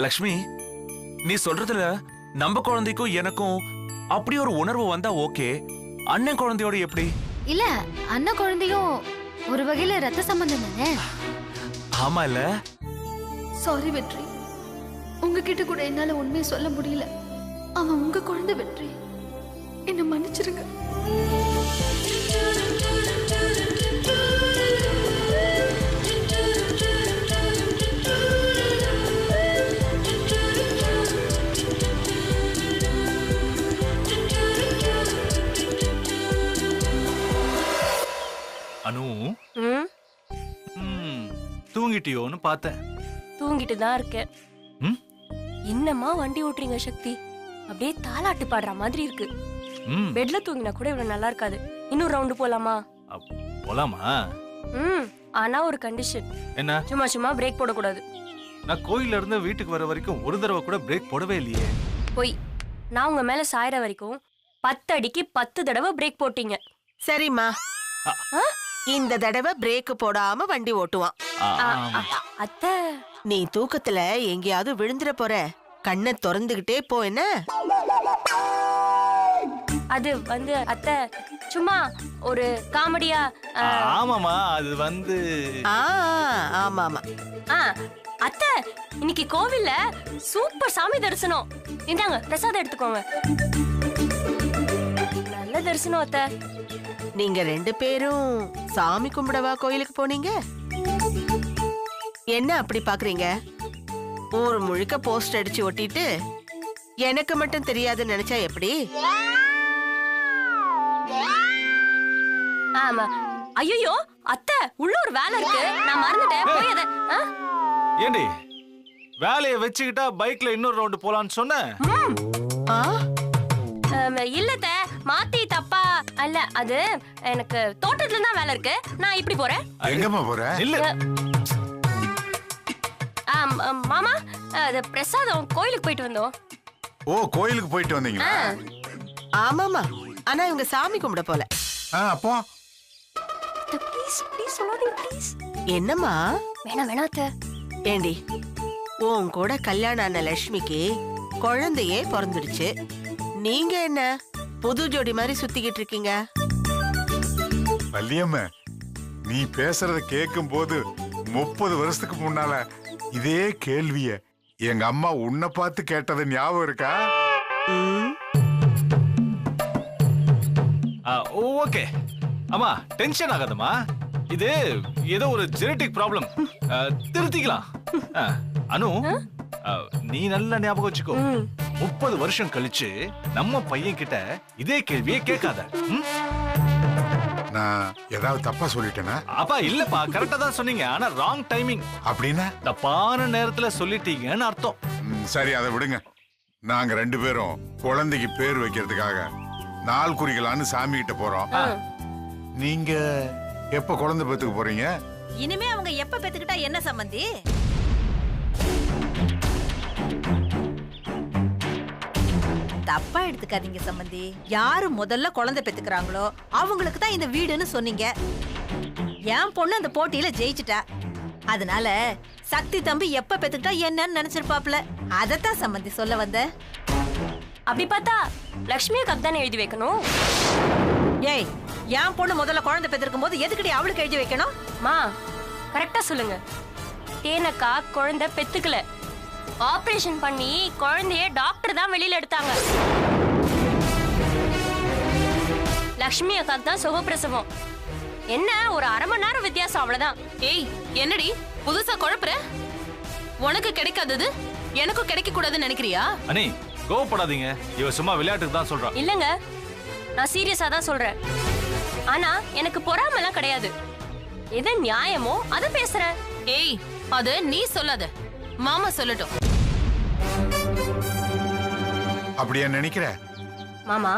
லக்ஷ்மி, நீ சொல்றதுல நம்ம குழந்தைக்கும் எனக்கும் அப்படி ஒரு உணர்வு வந்தா ஓகே. அண்ணன் குழந்தையோட எப்படி? இல்ல, அண்ணன் குழந்தையும் ஒரு வகையில ரத்த சம்பந்தம் தானே. ஆமா இல்ல? சாரி வெற்றி, உங்ககிட்ட கூட என்னால உண்மையை சொல்ல முடியல. அவன் உங்க குழந்தை வெற்றி, என்ன மன்னிச்சிருங்க. அனு, தூங்கிட்டியோன்னு பார்த்தேன். தூங்கிட்டு தான் இருக்கேன். என்னம்மா வண்டி ஓட்டுறீங்க சக்தி? அப்படியே தாலாட்டு பாடுற மாதிரி இருக்கு. பெட்ல தூங்கினா கூட இவ்வளவு நல்லா இருக்காது. இன்னொரு ரவுண்டு போலாமா? போலாமா? ஆனா ஒரு கண்டிஷன். என்ன? சும்மா சும்மா பிரேக் போடக்கூடாது. நான் கோயில்ல இருந்து வீட்டுக்கு வர வரைக்கும் ஒரு தடவை கூட பிரேக் போடவே இல்லையே. போய் நான் உங்க மேல சாயற வரைக்கும் 10 அடிக்கு 10 தடவை பிரேக் போட்டீங்க. சரிம்மா, இந்த தடவை பிரேக் போடாம வண்டி ஓட்டுவான். அத்தை, நீ தூக்கத்துல எங்கேயாவது விழுந்துற போற. கண்ணை திறந்துகிட்டே போ. என்ன? அது வந்து அத்தை சும்மா ஒரு காமெடியா. ஆமாமா, அது வந்து ஆமா ஆமா. அத்தை, இன்னைக்கு கோவில்ல சூப்பர் சாமி தரிசனம். இந்தாங்க பிரசாதம் எடுத்துக்கோங்க. நல்ல தரிசனம் அத்தை. நீங்க 2 பேரும் சாமி கும்பிடவா கோயிலுக்கு போனீங்க? என்ன அப்படி பாக்குறீங்க? ஊர் முழுக்க போஸ்ட் அடிச்சு ஒட்டிட்டு எனக்கு மட்டும் தெரியாதுன்னு நினைச்சா எப்படி? ஆமா. ஐயோ அத்தை, உள்ள ஒரு வேலை இருக்கு, நான் மறந்துட்டேன். போய் அத. ஏண்டி வேலையை வச்சுக்கிட்டா பைக்ல இன்னொரு ரவுண்டு போலான்னு சொன்னேன். இல்லத்த, மாத்தி தப்பா அல்ல. அது எனக்கு தோட்டத்துல தான் வேலை இருக்கு. நான் இப்படி போறேன். எங்கம்மா போற? இல்ல மாமா, அது பிரசாதம் கோயிலுக்கு போயிட்டு வந்தோம். ஓ, கோயிலுக்கு போயிட்டு வந்தீங்களா? ஆமாமா, ஆனா இவங்க சாமி கும்பிட போல. அப்போ ப்ளீஸ் சொல்லாதீங்க ப்ளீஸ். என்னம்மா? வேணாம் அத்தை. ஏண்டி, உன் கூட கல்யாணம் ஆன லட்சுமிக்கு குழந்தையே பிறந்துடுச்சு. நீங்க என்ன புது ஜோடி மாதிரி சுத்திக்கிட்டு இருக்கீங்க? வள்ளியம்மா, நீ பேசுறத கேட்கும் போது 30 வருஷத்துக்கு முன்னால இதே கேள்விய எங்க அம்மா உன்னை பார்த்து கேட்டது ஞாபகம் இருக்கா? ஓகே. அம்மா டென்ஷன் ஆகாதம்மா. இது ஏதோ ஒரு ஜெனடிக் ப்ராப்ளம். திருத்திக்கலாம். அனு, நீ நல்ல ஞாபகம் வச்சுக்கோ. 30 வருஷம் கழிச்சு நம்ம பையன் கிட்ட இதே கேள்வியே கேட்காத. நான் ஏதாவது தப்பா சொல்லிட்டேனா? அப்பா இல்லப்பா, கரெக்டா தான் சொன்னீங்க. ஆனா ராங் டைமிங். அப்படின்னா தப்பான நேரத்துல சொல்லிட்டீங்கன்னு அர்த்தம். சரி, அதை விடுங்க. நாங்க 2 பேரும் குழந்தைக்கு பேர் வைக்கிறதுக்காக நாள் குறிக்கலான்னு சாமி கிட்ட போறோம். நீங்க எப்ப குழந்தை பெத்துக்க போறீங்க? இனிமே அவங்க எப்ப பெத்துக்கிட்டா என்ன சம்பந்தி? தப்பா எடுத்துக்காதீங்க சம்பந்தி. யாரு முதல்ல குழந்தை பெத்துக்கிறாங்களோ அவங்களுக்கு தான் இந்த வீடுன்னு சொன்னீங்க. என் பொண்ணு அந்த போட்டியில ஜெயிச்சுட்டா. அதனால சக்தி தம்பி எப்ப பெத்துக்கிட்டா என்னன்னு நினைச்சிருப்பாப்ல. அதத்தான் சம்பந்தி சொல்ல வந்த. அப்படி பார்த்தா லட்சுமியை கப்தானே எழுதி வைக்கணும். ஏய், என் பொண்ணு முதல்ல குழந்தை பெத்திருக்கும் போது எதுக்கடி அவளுக்கு எழுதி வைக்கணும்? மா, கரெக்டா சொல்லுங்க. தேனக்கா குழந்தை பெத்துக்கல. ஆபரேஷன் பண்ணி குழந்தைய டாக்டர் தான் வெளியில எடுத்தாங்க. லட்சுமி அக்காக்கு தான் சுகப்பிரசவம். என்ன ஒரு அரை மணி நேரம் வித்தியாசம், அவ்வளவுதான். ஏய், என்னடி புதுசா குழப்புற? உனக்கு கிடைக்காதது எனக்கும் கிடைக்க கூடாதுன்னு நினைக்கிறியா? அனி, கோவப்படாதீங்க. இவ சும்மா விளையாட்டுக்கு தான் சொல்றா. இல்லங்க, நான் சீரியஸா தான் சொல்றேன். ஆனா எனக்கு பொறாமலாம் கிடையாது. எது நியாயமோ அதை பேசுறேன். ஏய், அது நீ சொல்லாத, மாமா சொல்லட்டும். அப்படியா நினைக்கிற? மாமா,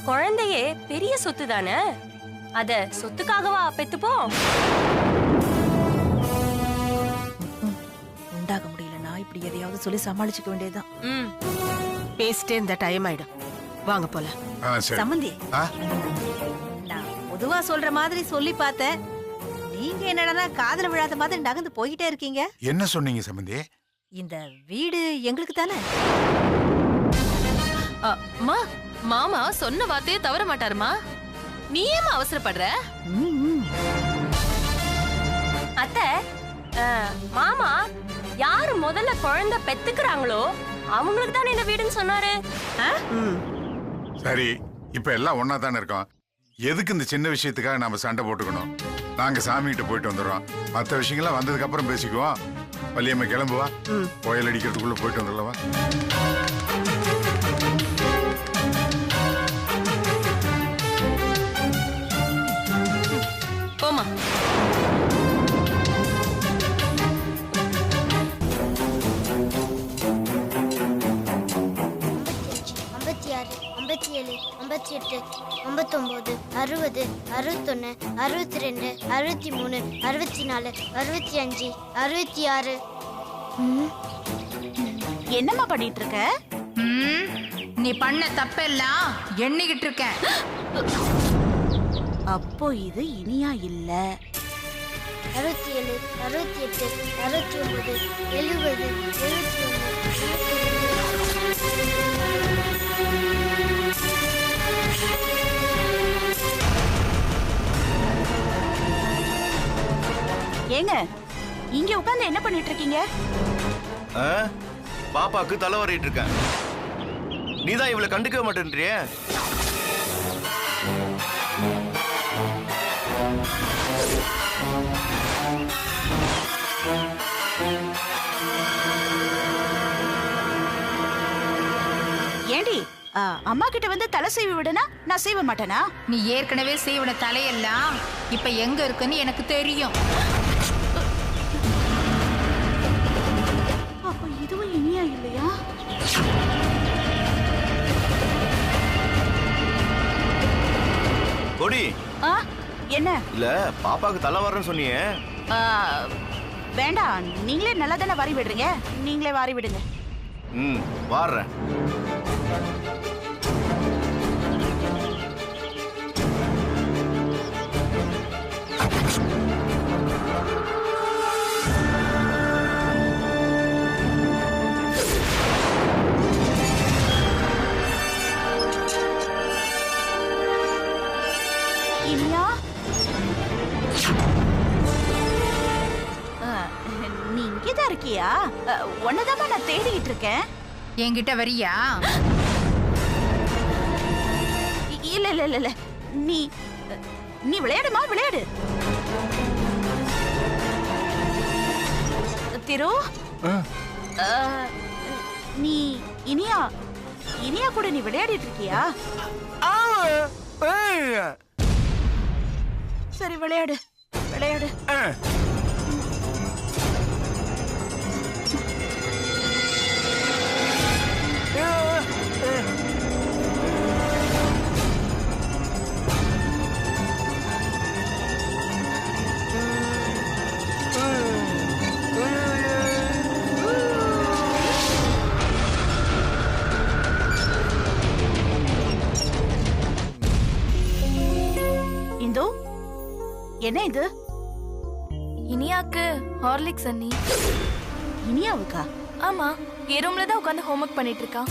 குழந்தையே பெரிய சொத்து தானே. அத சொத்துக்காகவா பெத்துப்போம்? உண்டாக முடியலன்னா இப்படி எதையாவது சொல்லி சமாளிச்சுக்க வேண்டியதுதான். பேசிட்டே இந்த டைம் ஆயிடும். வாங்க போல. சரி. சம்பந்தி, பொதுவா சொல்ற மாதிரி சொல்லி பார்த்தேன். நீங்க என்னடா காதுல விழாத மாதிரி நகர்ந்து போயிட்டே இருக்கீங்க. என்ன சொன்னீங்க சம்பந்தி? இந்த வீடு எங்களுக்கு தானே. அம்மா, மாமா சொன்ன வார்த்தையை தவற மாட்டாருமா. நீ ஏமா அவசரப்படுற? அத்தை, மாமா யாரு முதல்ல குழந்தை பெத்துக்கிறாங்களோ அவங்களுக்கு தானே இந்த வீடுன்னு சொன்னாரு. சரி, இப்ப எல்லாம் ஒன்னா தானே இருக்கோம். எதுக்கு இந்த சின்ன விஷயத்துக்காக நாம சண்டை போட்டுக்கணும்? நாங்க சாமி கிட்ட போயிட்டு வந்துடுறோம். மற்ற விஷயங்கள்லாம் வந்ததுக்கு அப்புறம் பேசிக்குவோம். வள்ளியம்மா கிளம்புவா, கோயில் அடிக்கிறதுக்குள்ள போயிட்டு வந்துடலவா? போமா. ஐம்பத்தி 58 59 60 61 62 63 64 65 66. என்னம்மா பண்ணிட்டு இருக்க? நீ பண்ண தப்பெல்லாம் எண்ணிக்கிட்டு இருக்க. அப்போ இது இனியா இல்ல. 67 68 69 70 71 ஏங்க இங்க உட்கார்ந்து என்ன பண்ணிட்டு இருக்கீங்க? பாப்பாக்கு தலை வரையிட்டு இருக்கேன். நீதான் இவளை கண்டுக்கவே மாட்டேன்றியே. ஏண்டி அம்மா கிட்ட வந்து தலை சீவி விடுனா நான் சீவ மாட்டேனா? நீ ஏற்கனவே சீவன தலையெல்லாம் இப்ப எங்க இருக்குன்னு எனக்கு தெரியும். அப்ப இதுவும் இனியா இல்லையா? கொடி என்ன? இல்ல பாப்பாக்கு தலை வர்றேன்னு சொன்னியே. வேண்டாம், நீங்களே நல்லா தானே வாரி விடுறீங்க. நீங்களே வாரி விடுங்க. வாடுறேன். இனியா, நீ இங்கதான் இருக்கியா? உன்னதாமா நான் தேடிக்கிட்டு இருக்கேன். என்கிட்ட வரியா? இல்ல இல்ல இல்ல இல்ல, நீ நீ விளையாடுமா, விளையாடு. திரு, நீ இனியா இனியா கூட நீ விளையாடிட்டு இருக்கியா? சரி, விளையாடு விளையாடு. இந்தோ, என்ன இது? இனியாக்கு ஹார்லிக்ஸ் அண்ணி. இனியாவுக்கா? ஆமா, என் ரூம்ல தான் உட்காந்து ஹோம்வொர்க் பண்ணிட்டு இருக்கா.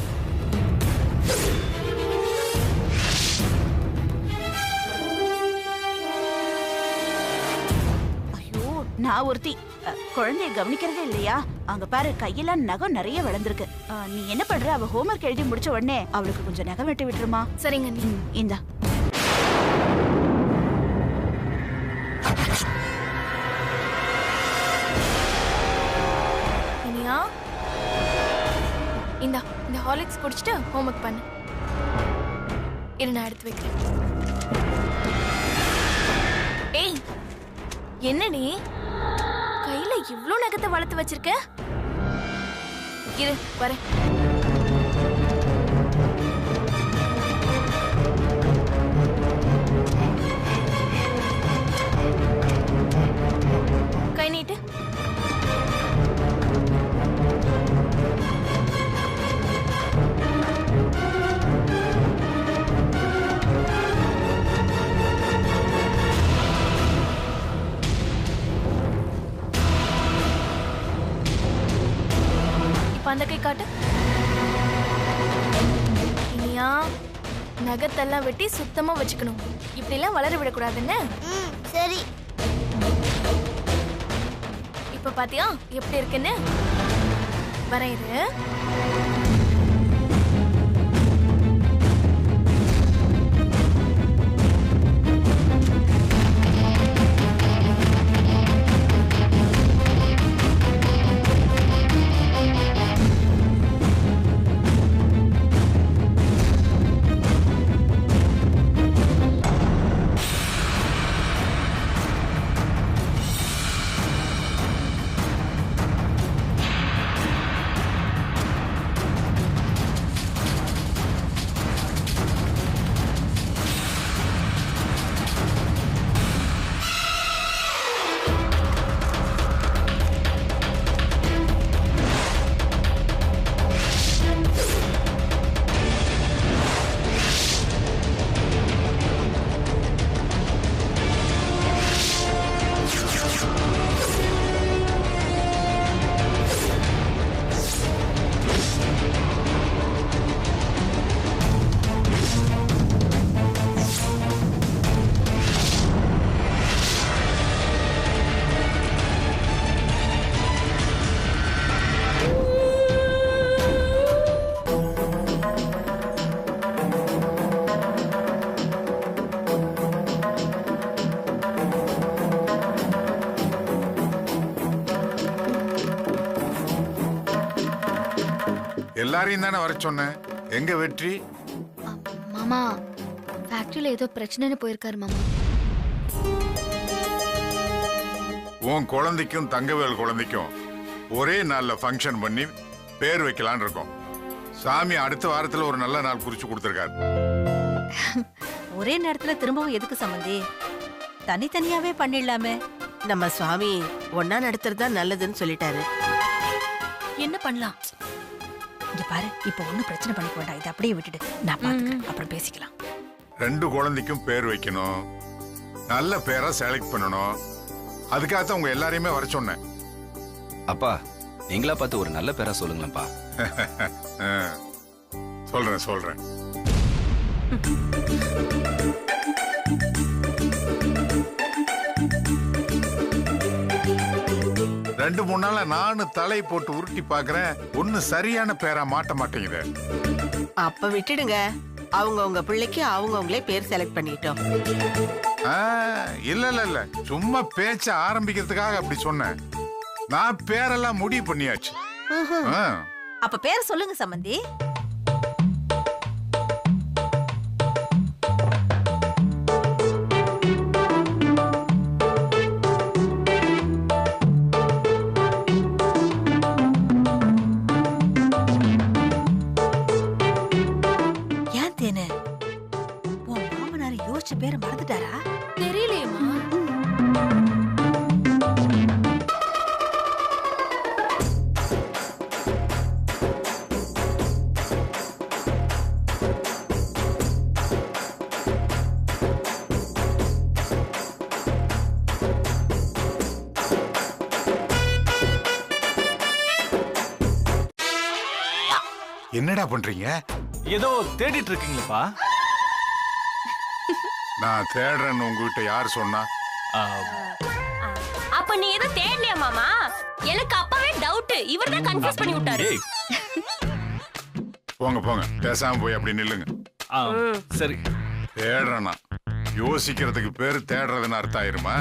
ஐயோ, நான் ஒருத்தி குழந்தைய கவனிக்கிறதே இல்லையா? அங்க பாரு, கையெல்லாம் நகம் நிறைய வளர்ந்துருக்கு. நீ என்ன பண்ற? அவ ஹோம்வொர்க் எழுதி முடிச்ச உடனே அவளுக்கு கொஞ்சம் நகம் வெட்டி விட்டுருமா? சரிங்க அண்ணி. இந்தா. இனியா, இந்த ஹார்லிக்ஸ் குடிச்சிட்டு ஹோம்வொர்க் பண்ணு. இரு, நான் எடுத்து வைக்கிறேன். ஏய், என்னடி கையில இவ்ளோ நகத்தை வளர்த்து வச்சிருக்க? இரு, வரேன். கை நீட்டு. அந்த கை காட்டு. இனியா நகத்தெல்லாம் வெட்டி சுத்தமா வச்சுக்கணும். இப்படி எல்லாம் வளர விடக்கூடாதுன்னு. சரி. இப்ப பாத்தியா எப்படி இருக்குன்னு? வரேன் இரு. எல்லாரையும் தானே வர சொன்னேன். எங்க வெற்றி? மாமா ஃபேக்டரியில ஏதோ பிரச்சனைன்னு போயிருக்காரு மாமா. உன் குழந்தைக்கும் தங்கவேல் குழந்தைக்கும் ஒரே நாள்ல ஃபங்க்ஷன் பண்ணி பேர் வைக்கலான்னு இருக்கோம். சாமி அடுத்த வாரத்துல ஒரு நல்ல நாள் குறிச்சு கொடுத்திருக்காரு. ஒரே நேரத்துல திரும்பவும் எதுக்கு சம்பந்தி? தனித்தனியாவே பண்ணிடலாமே. நம்ம சுவாமி ஒன்னா நடத்துறதா நல்லதுன்னு சொல்லிட்டாரு. என்ன பண்ணலாம்? இங்க பாரு, இப்ப ஒண்ணும் பிரச்சனை பண்ணிக்க வேண்டாம். இதை அப்படியே விட்டுடு, நான் பாத்துக்கிறேன், அப்புறம் பேசிக்கலாம். 2 குழந்தைக்கும் பேர் வைக்கணும், நல்ல பேரா செலக்ட் பண்ணணும். அதுக்காகத்தான் உங்க எல்லாரையுமே வர சொன்னேன். அப்பா நீங்களா பார்த்து ஒரு நல்ல பேரா சொல்லுங்களேன்ப்பா. சொல்றேன். ரெண்டு மூணு நாளா நானும் தலை போட்டு உருட்டி பாக்குறேன், ஒண்ணு சரியான பேரா மாட்ட மாட்டேங்குது. அப்ப விட்டுடுங்க, அவங்க பிள்ளைக்கு அவங்களே பேர் செலக்ட் பண்ணிட்டோம். இல்ல சும்மா பேச்ச ஆரம்பிக்கிறதுக்காக அப்படி சொன்னேன். நான் பேரெல்லாம் முடிவு பண்ணியாச்சு. அப்ப பேர் சொல்லுங்க சம்பந்தி. பேரை மறந்துட்டாரா? தெரியலையேம்மா. என்னடா பண்றீங்க? ஏதோ தேடிட்டு இருக்கீங்களா? நான் தேடுறேன்னு உங்ககிட்ட யார் சொன்னா? அப்ப நீ எதை தேடலையா மாமா? எனக்கு அப்பவே டவுட். இவர்தான் கன்ஃபியூஸ் பண்ணி விட்டாரு. போங்க பேசாம போய் அப்படி நில்லுங்க. சரி. தேடுறேன்னா யோசிக்கிறதுக்கு பேரு தேடுறதுன்னு அர்த்தம் ஆயிருமா?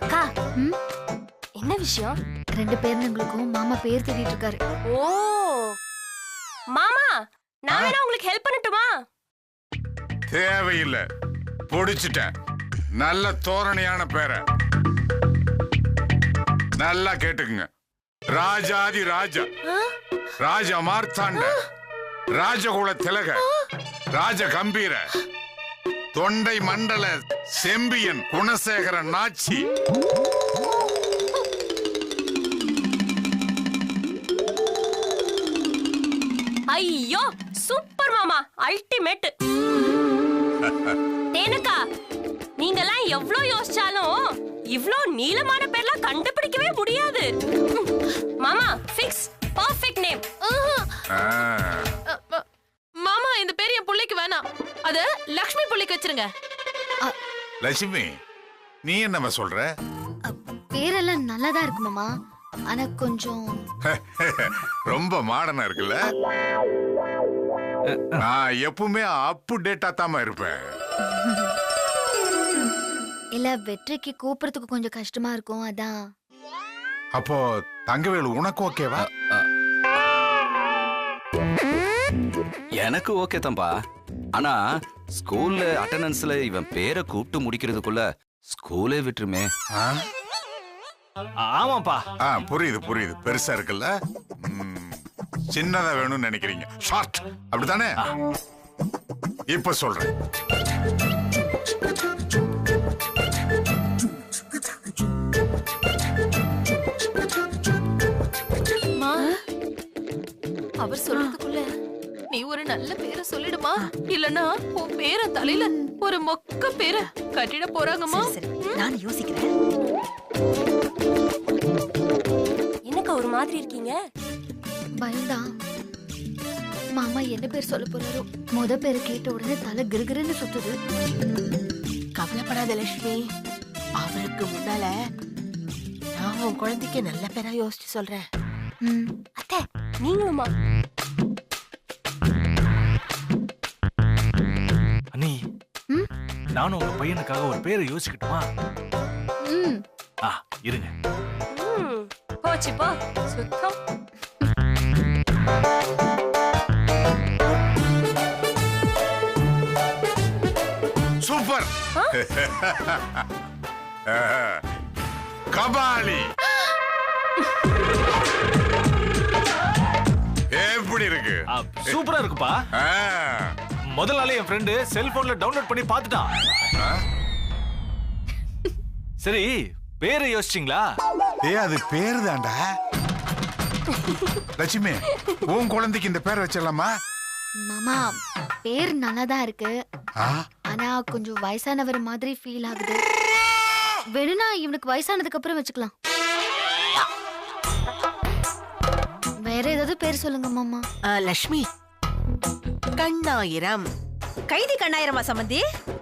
அக்கா என்ன விஷயம்? 2 பேருங்களுக்கும் மாமா பேர் தேடிட்டு இருக்காரு. ஓ மாமா, நான் வேணா உங்களுக்கு ஹெல்ப் பண்ணட்டுமா? தேவையில்லை, பொடிச்சிட்டேன். நல்ல தோரணையான பேரை நல்லா கேட்டுக்குங்க. ராஜாதி ராஜா, ராஜ மார்த்தாண்ட, ராஜகுல திலக, ராஜ கம்பீர, தொண்டை மண்டல செம்பியன் குணசேகர நாச்சி. ஐயோ சூப்பர் மாமா, அல்டிமேட். தேனுக்கா, நீங்கெல்லாம் எவ்வளவு யோசிச்சாலும் இவ்ளோ நீளமான பேர்லாம் கண்டுபிடிக்கவே முடியாது. மாமா ஃபிக்ஸ் பெர்ஃபெக்ட் நேம். மாமா இந்த பேர் என் புள்ளைக்கு வேணாம். அத லக்ஷ்மி புள்ளைக்கு வச்சிருங்க. லட்சுமி, நீ என்னமா சொல்ற? பேரெல்லாம் நல்லாதான் இருக்கு மாமா. ஆனா கொஞ்சம் ரொம்ப மாடர்னா இருக்குல்ல. நான் எப்பவுமே அப் டேட்டா தாமா இருப்பேன். இல்ல வெற்றிக்கு கூப்பிடுறதுக்கு கொஞ்சம் கஷ்டமா இருக்கும், அதான். அப்போ தங்கவேலு உனக்கு ஓகேவா? எனக்கு ஓகே தான்பா. ஆனா ஸ்கூல்ல அட்டெண்டன்ஸ்ல இவன் பேரை கூப்பிட்டு முடிக்கிறதுக்குள்ள ஸ்கூலே விட்டுருமே. ஆமாப்பா. புரியுது புரியுது. பெருசா இருக்குல்ல, சின்னதா வேணும்னு நினைக்கிறீங்க. ஷார்ட் அப்படித்தானே? இப்ப சொல்றேன். அவர் சொல்றதுக்குள்ள நீ ஒரு நல்ல பேரை சொல்லிடுமா, இல்லனா உன் பேரை தலையில ஒரு மொக்க பேரை கட்டிட போறாங்கம்மா. நான் யோசிக்கிறேன். என்னக்கா ஒரு மாதிரி இருக்கீங்க? பயம்தான். மாமா என்ன பேர் சொல்ல போறாரோ. முத பேரை கேட்ட உடனே தலை கிருகிருன்னு சுத்துது. கவலைப்படாத லட்சுமி, அவருக்கு முன்னால நான் உன் குழந்தைக்கு நல்ல பேரா யோசிச்சு சொல்றேன். அத்தை நீங்களுமா? அண்ணி, நானும் உங்க பையனுக்காக ஒரு பேரை யோசிக்கட்டுமா? இருங்க. போச்சு போ சுத்தம். சூப்பர். கபாலி எப்படி இருக்கு? சூப்பரா இருக்குப்பா. முதல் நாளே என் ஃப்ரெண்டு செல்போன்ல டவுன்லோட் பண்ணி பார்த்துட்டான். சரி, பேரை யோசிச்சிங்களா? அது பேரு தான்டா. லட்சுமி, உன் குழந்தைக்கு இந்த பேரை வச்சிடலாமா? மாமா பேர் நல்லாதான் இருக்கு, ஆனா கொஞ்சம் வயசானவர் மாதிரி ஃபீல் ஆகுது. வேணும்னா இவனுக்கு வயசானதுக்கு அப்புறம் வச்சுக்கலாம். வேற ஏதாவது பேர் சொல்லுங்க மாமா. லட்சுமி, கண்ணாயிரம். கைதி கண்ணாயிரமா சம்பந்தி?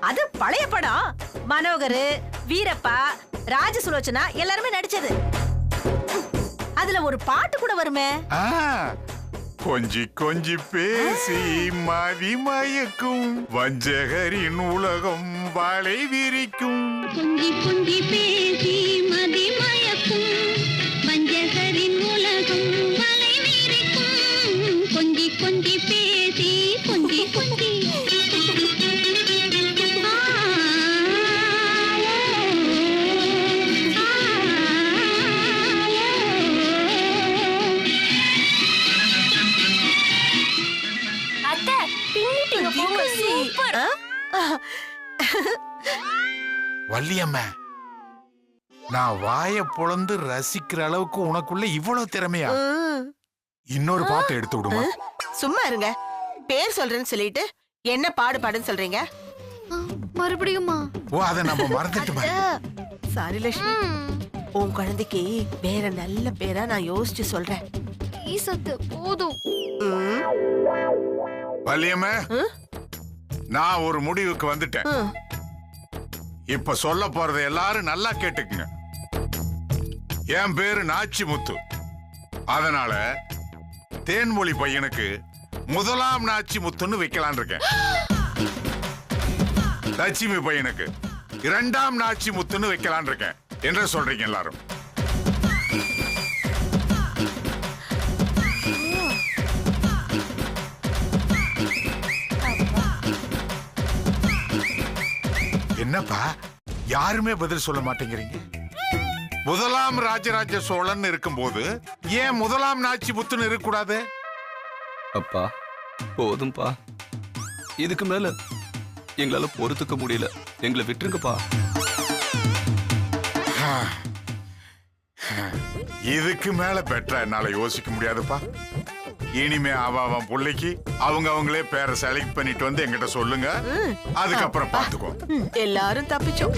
அது பழைய படம். மனோகர், வீரப்பா, ராஜசுலோச்சனா எல்லாருமே நடிச்சது. அதுல ஒரு பாட்டு கூட வருமே. கொஞ்சி கொஞ்சி பேசி மதி மயக்கும் வஞ்சகரின் உலகம் வாழை விரிக்கும். கொஞ்சி கொஞ்சி பேசி மதி மயக்கும் வஞ்சகரின் உலகம் வாழை விரிக்கும். கொஞ்சி கொஞ்சி பேசி கொஞ்சி கொஞ்சி வள்ளியம்மா, நான் வாய பொளந்து ரசிக்கிற அளவுக்கு உனக்குள்ள இவ்வளவு திறமையா? இன்னொரு பாட்டு எடுத்து விடுமா? சும்மா இருங்க. பேர் சொல்றேன்னு சொல்லிட்டு என்ன பாடு பாடுன்னு சொல்றீங்க? மறுபடியுமா? ஓ, அத நம்ம மறந்துட்டோமே. சாரி லட்சுமி, உன் குழந்தைக்கு வேற நல்ல பேரா நான் யோசிச்சு சொல்றேன். ஈசத்து போதும். வள்ளியம்மா, நான் ஒரு முடிவுக்கு வந்துட்டேன். இப்ப சொல்ல போறதை எல்லாரும் நல்லா கேட்டுக்குங்க. என் பேரு நாச்சிமுத்து. அதனால தேன்மொழி பையனுக்கு முதலாம் நாச்சிமுத்துன்னு வைக்கலான் இருக்கேன். லட்சுமி பையனுக்கு இரண்டாம் நாச்சிமுத்துன்னு வைக்கலான் இருக்கேன். என்ன சொல்றீங்க எல்லாரும்? என்னப்பா யாருமே பதில் சொல்ல மாட்டேங்கிறீங்க? முதலாம் ராஜராஜ சோழன் இருக்கும்போது ஏன் முதலாம் நாச்சிமுத்துன்னு இருக்கக்கூடாது? அப்பா போதும்பா, இதுக்கு மேல எங்களால பொறுத்துக்க முடியல. எங்களை விட்டுருங்கப்பா. இதுக்கு மேல பெட்டரா என்னால யோசிக்க முடியாதுப்பா. இனிமே அவன் பிள்ளைக்கு அவங்களே பேரை செலக்ட் பண்ணிட்டு வந்து என்கிட்ட சொல்லுங்க. அதுக்கப்புறம் பாத்துக்கோ. எல்லாரும் தப்பிச்சோம்.